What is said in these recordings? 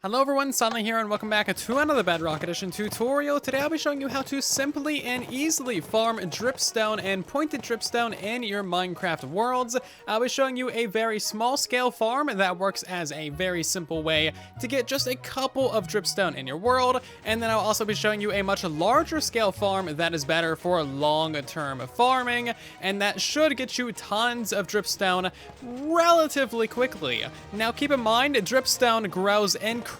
Hello everyone, Silent here and welcome back to another Bedrock Edition tutorial. Today I'll be showing you how to simply and easily farm dripstone and pointed dripstone in your Minecraft worlds. I'll be showing you a very small scale farm that works as a very simple way to get just a couple of dripstone in your world, and then I'll also be showing you a much larger scale farm that is better for long-term farming, and that should get you tons of dripstone relatively quickly. Now keep in mind, dripstone grows incredibly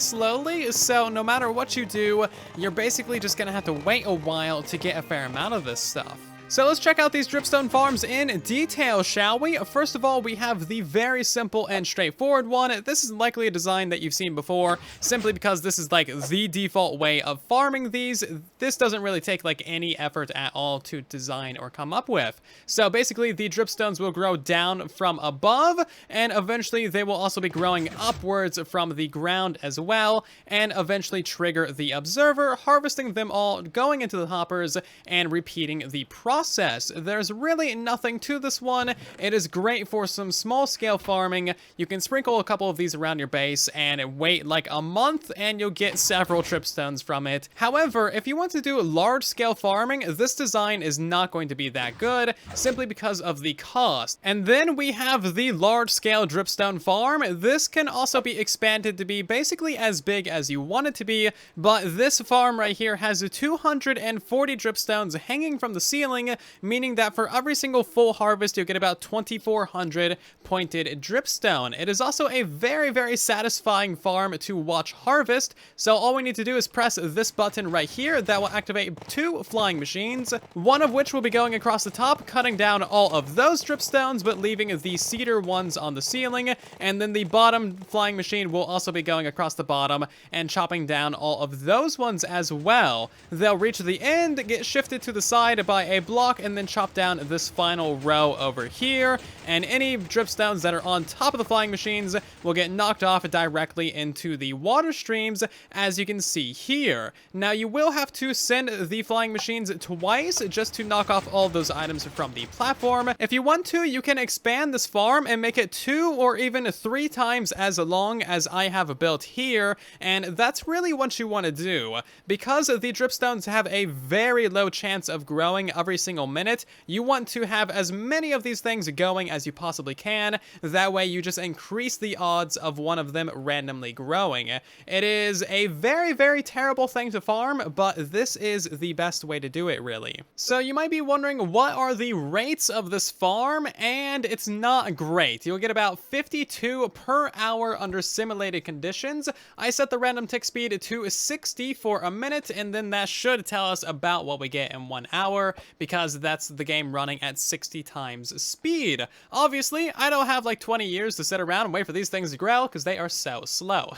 slowly, so no matter what you do, you're basically just gonna have to wait a while to get a fair amount of this stuff. So let's check out these dripstone farms in detail, shall we? First of all, we have the very simple and straightforward one. This is likely a design that you've seen before, simply because this is like the default way of farming these. This doesn't really take like any effort at all to design or come up with. So basically, the dripstones will grow down from above, and eventually they will also be growing upwards from the ground as well, and eventually trigger the observer, harvesting them all, going into the hoppers, and repeating the process. There's really nothing to this one. It is great for some small scale farming. You can sprinkle a couple of these around your base and wait like a month and you'll get several dripstones from it. However, if you want to do large scale farming, this design is not going to be that good simply because of the cost. And then we have the large scale dripstone farm. This can also be expanded to be basically as big as you want it to be, but this farm right here has 240 dripstones hanging from the ceiling, meaning that for every single full harvest, you'll get about 2,400 pointed dripstone. It is also a very satisfying farm to watch harvest, so all we need to do is press this button right here that will activate two flying machines, one of which will be going across the top, cutting down all of those dripstones, but leaving the cedar ones on the ceiling, and then the bottom flying machine will also be going across the bottom and chopping down all of those ones as well. They'll reach the end, get shifted to the side by a block, and then chop down this final row over here, and any dripstones that are on top of the flying machines will get knocked off directly into the water streams, as you can see here. Now you will have to send the flying machines twice just to knock off all those items from the platform. If you want to, you can expand this farm and make it 2 or even 3 times as long as I have built here, and that's really what you want to do. Because the dripstones have a very low chance of growing every single minute, you want to have as many of these things going as you possibly can. That way you just increase the odds of one of them randomly growing. It is a very terrible thing to farm, but this is the best way to do it, really. So you might be wondering, what are the rates of this farm? And it's not great. You'll get about 52 per hour under simulated conditions. I set the random tick speed to 60 for a minute, and then that should tell us about what we get in 1 hour, because that's the game running at 60 times speed. Obviously, I don't have like 20 years to sit around and wait for these things to grow, because they are so slow.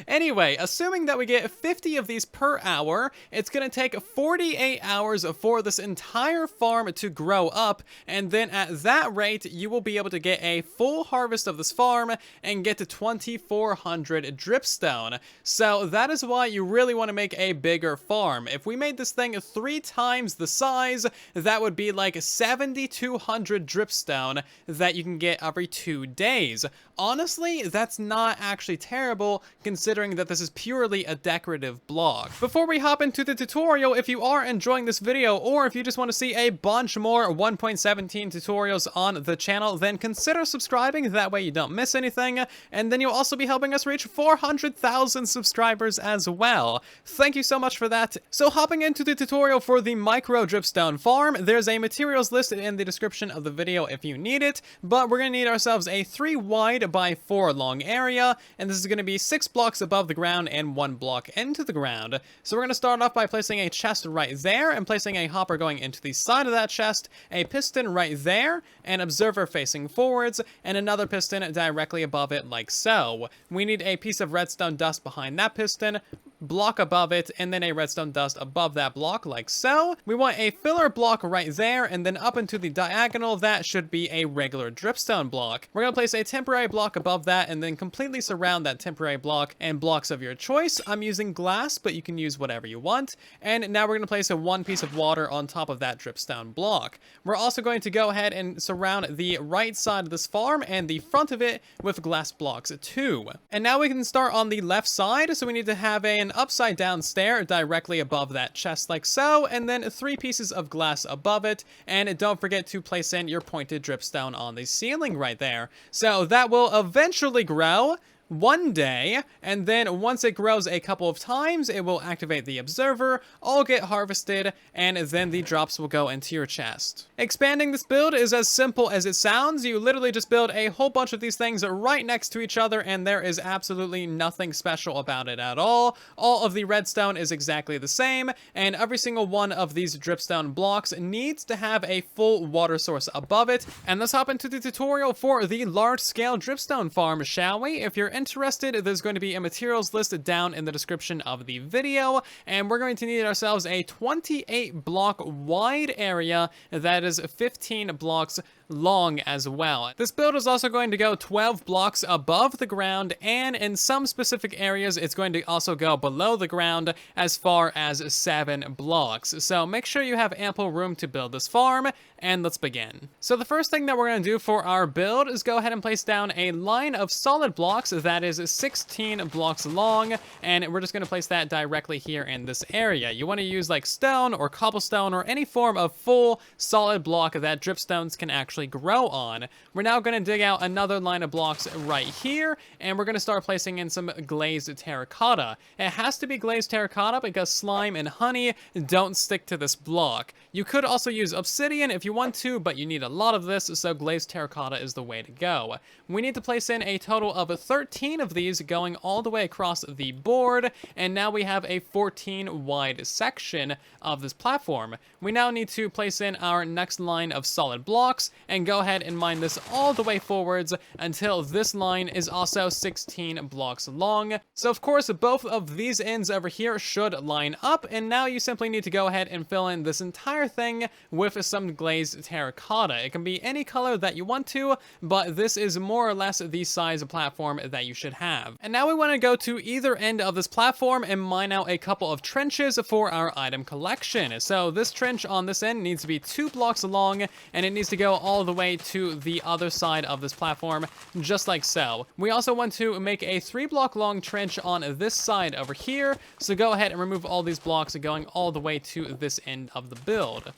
Anyway, assuming that we get 50 of these per hour, it's going to take 48 hours for this entire farm to grow up, and then at that rate, you will be able to get a full harvest of this farm and get to 2,400 dripstone. So that is why you really want to make a bigger farm. If we made this thing 3 times the size, that would be like 7,200 dripstone that you can get every 2 days. Honestly, that's not actually terrible, considering that this is purely a decorative block. Before we hop into the tutorial, if you are enjoying this video, or if you just want to see a bunch more 1.17 tutorials on the channel, then consider subscribing, that way you don't miss anything, and then you'll also be helping us reach 400,000 subscribers as well. Thank you so much for that. So hopping into the tutorial for the micro dripstone farm, there's a materials listed in the description of the video if you need it, but we're going to need ourselves a 3 wide by 4 long area, and this is going to be 6 blocks above the ground and 1 block into the ground. So we're going to start off by placing a chest right there, and placing a hopper going into the side of that chest, a piston right there, an observer facing forwards, and another piston directly above it like so. We need a piece of redstone dust behind that piston, block above it, and then a redstone dust above that block like so. We want a filler block right there, and then up into the diagonal, that should be a regular dripstone block. We're going to place a temporary block above that, and then completely surround that temporary block and blocks of your choice. I'm using glass, but you can use whatever you want. And now we're going to place one piece of water on top of that dripstone block. We're also going to go ahead and surround the right side of this farm and the front of it with glass blocks too. And now we can start on the left side, so we need to have an upside down stair directly above that chest like so, and then 3 pieces of glass above it, and don't forget to place in your pointed dripstone on the ceiling right there. So that will eventually grow one day, and then once it grows a couple of times, it will activate the observer, all get harvested, and then the drops will go into your chest. Expanding this build is as simple as it sounds. You literally just build a whole bunch of these things right next to each other, and there is absolutely nothing special about it at all. All of the redstone is exactly the same, and every single one of these dripstone blocks needs to have a full water source above it. And let's hop into the tutorial for the large-scale dripstone farm, shall we? If you're interested, there's going to be a materials list down in the description of the video, and we're going to need ourselves a 28 block wide area that is 15 blocks long as well. This build is also going to go 12 blocks above the ground, and in some specific areas it's going to also go below the ground as far as 7 blocks. So make sure you have ample room to build this farm, and let's begin. So the first thing that we're going to do for our build is go ahead and place down a line of solid blocks that is 16 blocks long, and we're just going to place that directly here in this area. You want to use like stone or cobblestone or any form of full solid block that dripstones can actually grow on. We're now going to dig out another line of blocks right here, and we're going to start placing in some glazed terracotta. It has to be glazed terracotta because slime and honey don't stick to this block. You could also use obsidian if you want to, but you need a lot of this, so glazed terracotta is the way to go. We need to place in a total of 13 of these going all the way across the board, and now we have a 14 wide section of this platform. We now need to place in our next line of solid blocks and go ahead and mine this all the way forwards until this line is also 16 blocks long. So of course both of these ends over here should line up, and now you simply need to go ahead and fill in this entire thing with some glazed terracotta. It can be any color that you want to, but this is more or less the size of platform that you should have. And now we want to go to either end of this platform and mine out a couple of trenches for our item collection. So this trench on this end needs to be 2 blocks long, and it needs to go all the way to the other side of this platform, just like so. We also want to make a 3 block long trench on this side over here, so go ahead and remove all these blocks going all the way to this end of the build.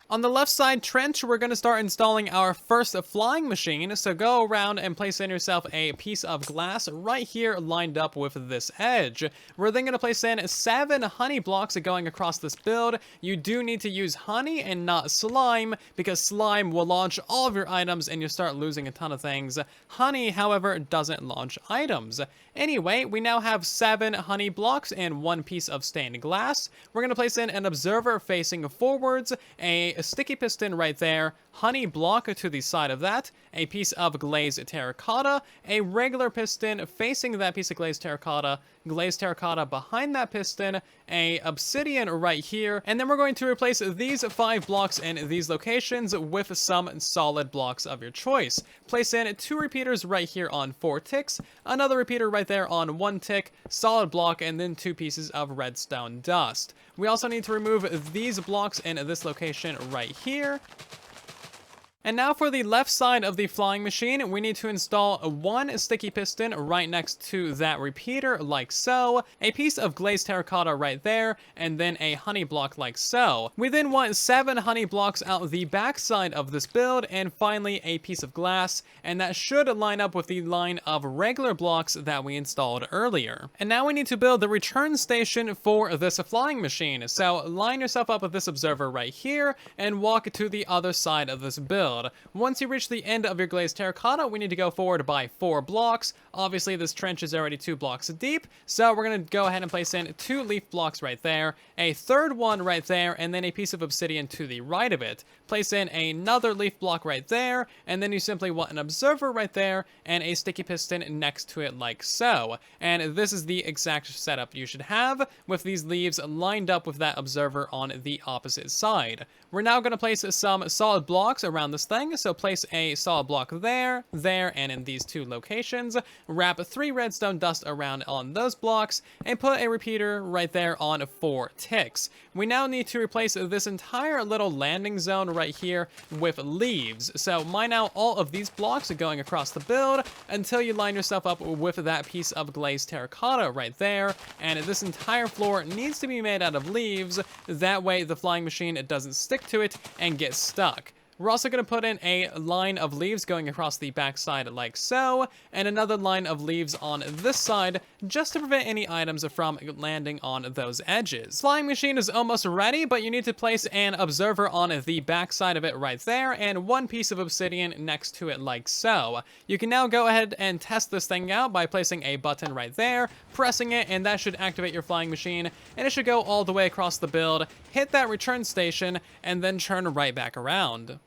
On the left side trench, we're going to start installing our first flying machine, so go around and place in yourself a piece of glass right here lined up with this edge. We're then going to place in 7 honey blocks going across this build. You do need to use honey and not slime, because slime will launch all of your items and you'll start losing a ton of things. Honey, however, doesn't launch items. Anyway, we now have 7 honey blocks and 1 piece of stained glass. We're going to place in an observer facing forwards, a sticky piston right there, honey block to the side of that, a piece of glazed terracotta, a regular piston facing that piece of glazed terracotta behind that piston, a obsidian right here, and then we're going to replace these 5 blocks in these locations with some solid blocks of your choice. Place in 2 repeaters right here on 4 ticks, another repeater right there on 1 tick, solid block, and then 2 pieces of redstone dust. We also need to remove these blocks in this location right here. And now for the left side of the flying machine, we need to install 1 sticky piston right next to that repeater, like so, a piece of glazed terracotta right there, and then a honey block like so. We then want 7 honey blocks out the back side of this build, and finally a piece of glass, and that should line up with the line of regular blocks that we installed earlier. And now we need to build the return station for this flying machine, so line yourself up with this observer right here, and walk to the other side of this build. build. Once you reach the end of your glazed terracotta, we need to go forward by 4 blocks. Obviously, this trench is already 2 blocks deep, so we're going to go ahead and place in 2 leaf blocks right there, a third one right there, and then a piece of obsidian to the right of it. Place in another leaf block right there, and then you simply want an observer right there, and a sticky piston next to it like so. And this is the exact setup you should have, with these leaves lined up with that observer on the opposite side. We're now going to place some solid blocks around this thing, so place a solid block there, and in these 2 locations. Wrap 3 redstone dust around on those blocks, and put a repeater right there on 4 ticks. We now need to replace this entire little landing zone right here with leaves. So mine out all of these blocks going across the build until you line yourself up with that piece of glazed terracotta right there. And this entire floor needs to be made out of leaves. That way the flying machine doesn't stick to it and get stuck. We're also going to put in a line of leaves going across the back side like so, and another line of leaves on this side, just to prevent any items from landing on those edges. Flying machine is almost ready, but you need to place an observer on the back side of it right there, and 1 piece of obsidian next to it like so. You can now go ahead and test this thing out by placing a button right there, pressing it, and that should activate your flying machine, and it should go all the way across the build, hit that return station, and then turn right back around.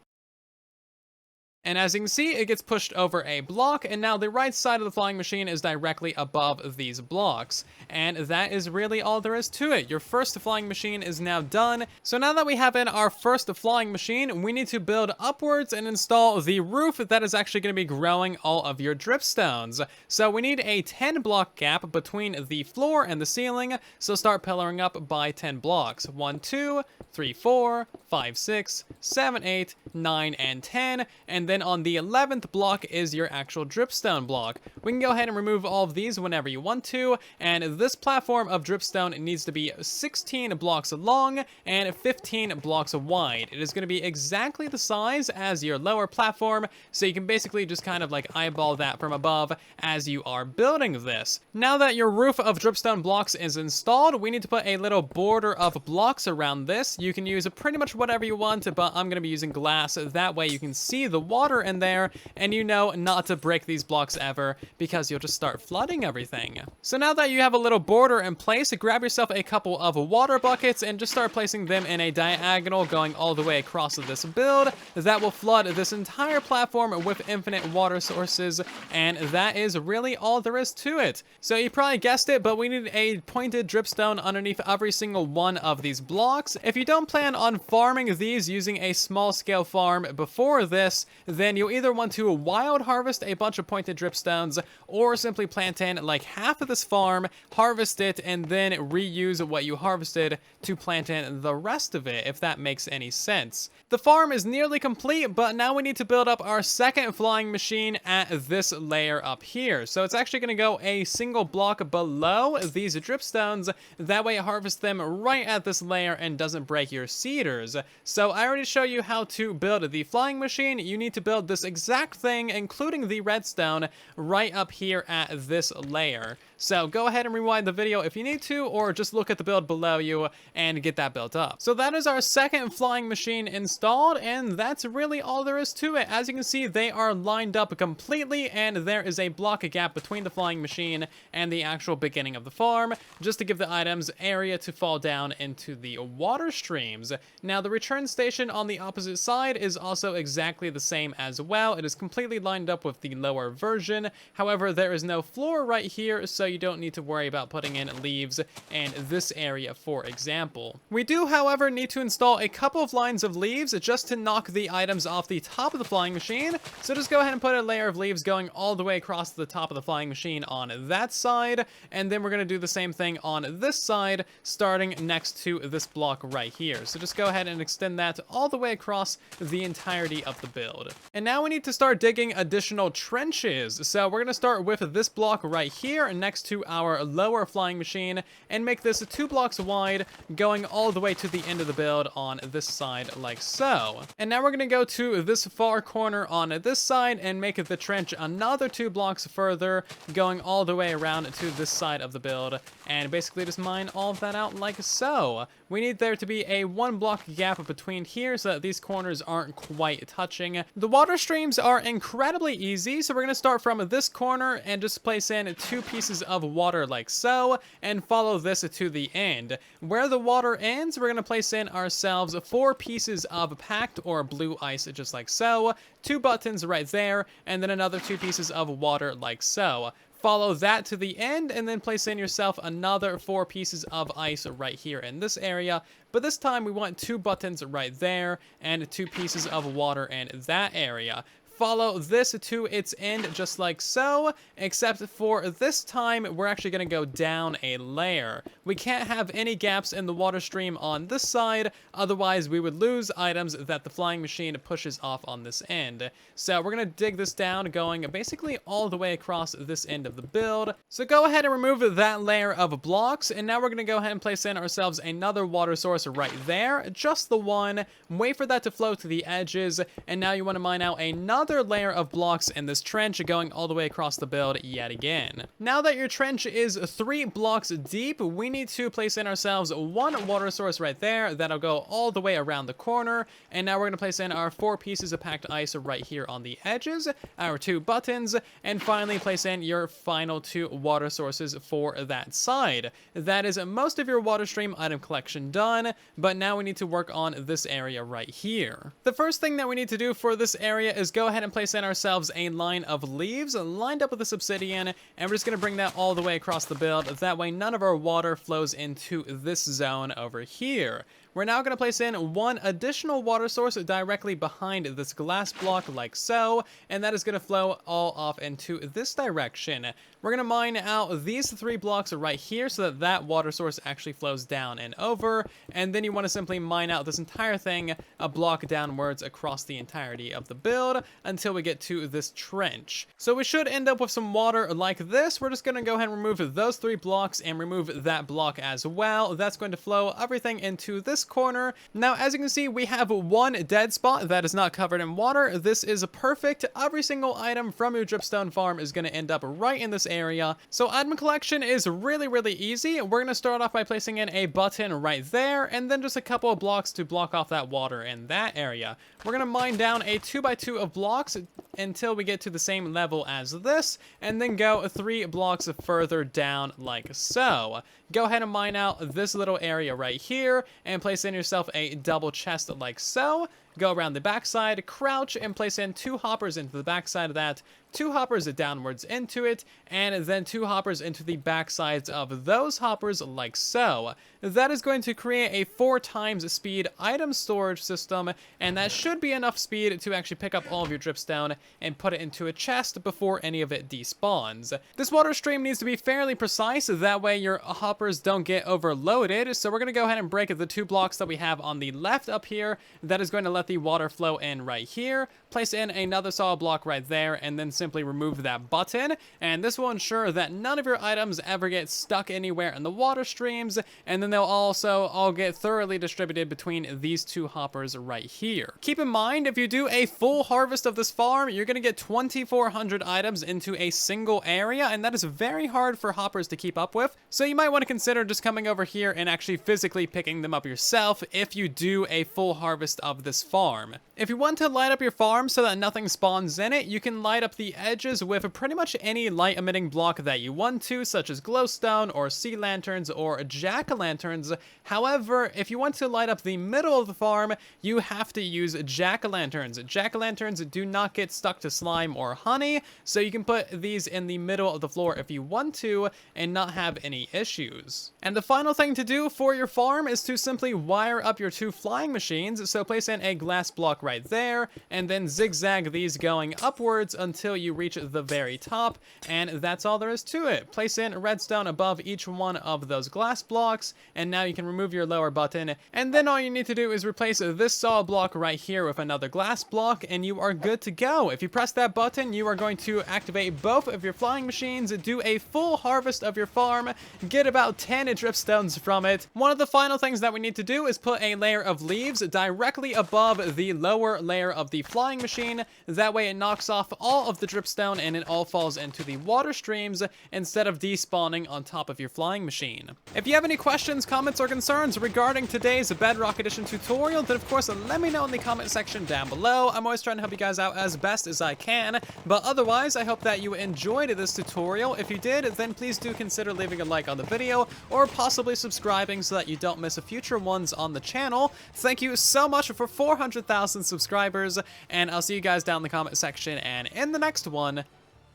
And as you can see, it gets pushed over a block, and now the right side of the flying machine is directly above these blocks. And that is really all there is to it. Your first flying machine is now done. So now that we have in our first flying machine, we need to build upwards and install the roof that is actually going to be growing all of your dripstones. So we need a 10 block gap between the floor and the ceiling, so start pillaring up by 10 blocks. 1, 2, 3, 4, 5, 6, 7, 8, 9, and 10, and then on the 11th block is your actual dripstone block. We can go ahead and remove all of these whenever you want to, and this platform of dripstone needs to be 16 blocks long and 15 blocks wide. It is going to be exactly the size as your lower platform, so you can basically just kind of like eyeball that from above as you are building this. Now that your roof of dripstone blocks is installed, we need to put a little border of blocks around this. You can use pretty much whatever you want, but I'm going to be using glass. That way you can see the water in there, and you know not to break these blocks ever, because you'll just start flooding everything. So now that you have a little border in place, grab yourself a couple of water buckets and just start placing them in a diagonal going all the way across this build. That will flood this entire platform with infinite water sources, and that is really all there is to it. So you probably guessed it, but we need a pointed dripstone underneath every single one of these blocks. If you don't plan on farming these using a small scale farm before this, then you'll either want to wild harvest a bunch of pointed dripstones, or simply plant in like half of this farm, harvest it, and then reuse what you harvested to plant in the rest of it, if that makes any sense. The farm is nearly complete, but now we need to build up our second flying machine at this layer up here. So it's actually going to go a single block below these dripstones. That way it harvests them right at this layer and doesn't break your seeders. So I already showed you how to build the flying machine. You need to build this exact thing, including the redstone, right up here at this layer. So go ahead and rewind the video if you need to, or just look at the build below you and get that built up. So that is our second flying machine installed, and that's really all there is to it. As you can see, they are lined up completely, and there is a block gap between the flying machine and the actual beginning of the farm, just to give the items area to fall down into the water streams. Now, the return station on the opposite side is also exactly the same as well. It is completely lined up with the lower version. However, there is no floor right here, so you don't need to worry about putting in leaves in this area, for example. We do, however, need to install a couple of lines of leaves just to knock the items off the top of the flying machine. So just go ahead and put a layer of leaves going all the way across the top of the flying machine on that side, and then we're going to do the same thing on this side, starting next to this block right here. So just go ahead and extend that all the way across the entirety of the build. And now we need to start digging additional trenches. So we're going to start with this block right here next to our lower flying machine and make this 2 blocks wide, going all the way to the end of the build on this side like so. And now we're going to go to this far corner on this side and make the trench another 2 blocks further, going all the way around to this side of the build, and basically just mine all of that out like so. We need there to be a 1 block gap between here so that these corners aren't quite touching. The water streams are incredibly easy, so we're going to start from this corner and just place in 2 pieces of water like so, and follow this to the end. Where the water ends, we're going to place in ourselves 4 pieces of packed or blue ice just like so, 2 buttons right there, and then another 2 pieces of water like so. Follow that to the end, and then place in yourself another 4 pieces of ice right here in this area. But this time we want 2 buttons right there, and 2 pieces of water in that area. Follow this to its end just like so, except for this time we're actually going to go down a layer. We can't have any gaps in the water stream on this side, otherwise we would lose items that the flying machine pushes off on this end. So we're going to dig this down, going basically all the way across this end of the build. So go ahead and remove that layer of blocks, and now we're going to go ahead and place in ourselves another water source right there, just the one. Wait for that to flow to the edges, and now you want to mine out another layer of blocks in this trench, going all the way across the build yet again. Now that your trench is 3 blocks deep, we need to place in ourselves 1 water source right there. That'll go all the way around the corner, and now we're going to place in our 4 pieces of packed ice right here on the edges, our 2 buttons, and finally place in your final 2 water sources for that side. That is most of your water stream item collection done, but now we need to work on this area right here. The first thing that we need to do for this area is go ahead and place in ourselves a line of leaves lined up with this obsidian, and we're just going to bring that all the way across the build. That way none of our water flows into this zone over here. We're now going to place in 1 additional water source directly behind this glass block like so, and that is going to flow all off into this direction. We're going to mine out these 3 blocks right here so that that water source actually flows down and over, and then you want to simply mine out this entire thing a block downwards across the entirety of the build until we get to this trench. So we should end up with some water like this. We're just going to go ahead and remove those 3 blocks and remove that block as well. That's going to flow everything into this corner. Now, as you can see, we have 1 dead spot that is not covered in water. This is perfect. Every single item from your dripstone farm is going to end up right in this area. So item collection is really easy. We're going to start off by placing in a button right there, and then just a couple of blocks to block off that water in that area. We're going to mine down a 2x2 of blocks until we get to the same level as this, and then go 3 blocks further down like so. Go ahead and mine out this little area right here, and place in yourself a double chest like so. Go around the backside, crouch, and place in 2 hoppers into the backside of that, 2 hoppers downwards into it, and then 2 hoppers into the backsides of those hoppers like so. That is going to create a 4 times speed item storage system, and that should be enough speed to actually pick up all of your dripstone and put it into a chest before any of it despawns. This water stream needs to be fairly precise, that way your hoppers don't get overloaded. So we're going to go ahead and break the 2 blocks that we have on the left up here. That is going to let the water flow in right here. Place in another solid block right there, and then simply remove that button, and this will ensure that none of your items ever get stuck anywhere in the water streams, and then they'll also all get thoroughly distributed between these 2 hoppers right here. Keep in mind, if you do a full harvest of this farm, you're going to get 2,400 items into a single area, and that is very hard for hoppers to keep up with, so you might want to consider just coming over here and actually physically picking them up yourself if you do a full harvest of this farm. If you want to light up your farm so that nothing spawns in it, you can light up the edges with pretty much any light emitting block that you want to, such as glowstone or sea lanterns or jack-o'-lanterns. However, if you want to light up the middle of the farm, you have to use jack-o'-lanterns. Jack-o'-lanterns do not get stuck to slime or honey, so you can put these in the middle of the floor if you want to and not have any issues. And the final thing to do for your farm is to simply wire up your 2 flying machines. So place in a glass block right there, and then zigzag these going upwards until you reach the very top, and that's all there is to it. Place in redstone above each one of those glass blocks, and now you can remove your lower button, and then all you need to do is replace this solid block right here with another glass block, and you are good to go. If you press that button, you are going to activate both of your flying machines, do a full harvest of your farm, get about 10 dripstones from it. One of the final things that we need to do is put a layer of leaves directly above the lower layer of the flying machine. That way it knocks off all of the dripstone and it all falls into the water streams instead of despawning on top of your flying machine. If you have any questions, comments, or concerns regarding today's Bedrock Edition tutorial, then of course let me know in the comment section down below. I'm always trying to help you guys out as best as I can, but otherwise I hope that you enjoyed this tutorial. If you did, then please do consider leaving a like on the video or possibly subscribing so that you don't miss future ones on the channel. Thank you so much for 400,000 subscribers, and I'll see you guys down in the comment section and in the next one.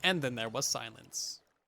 And then there was silence.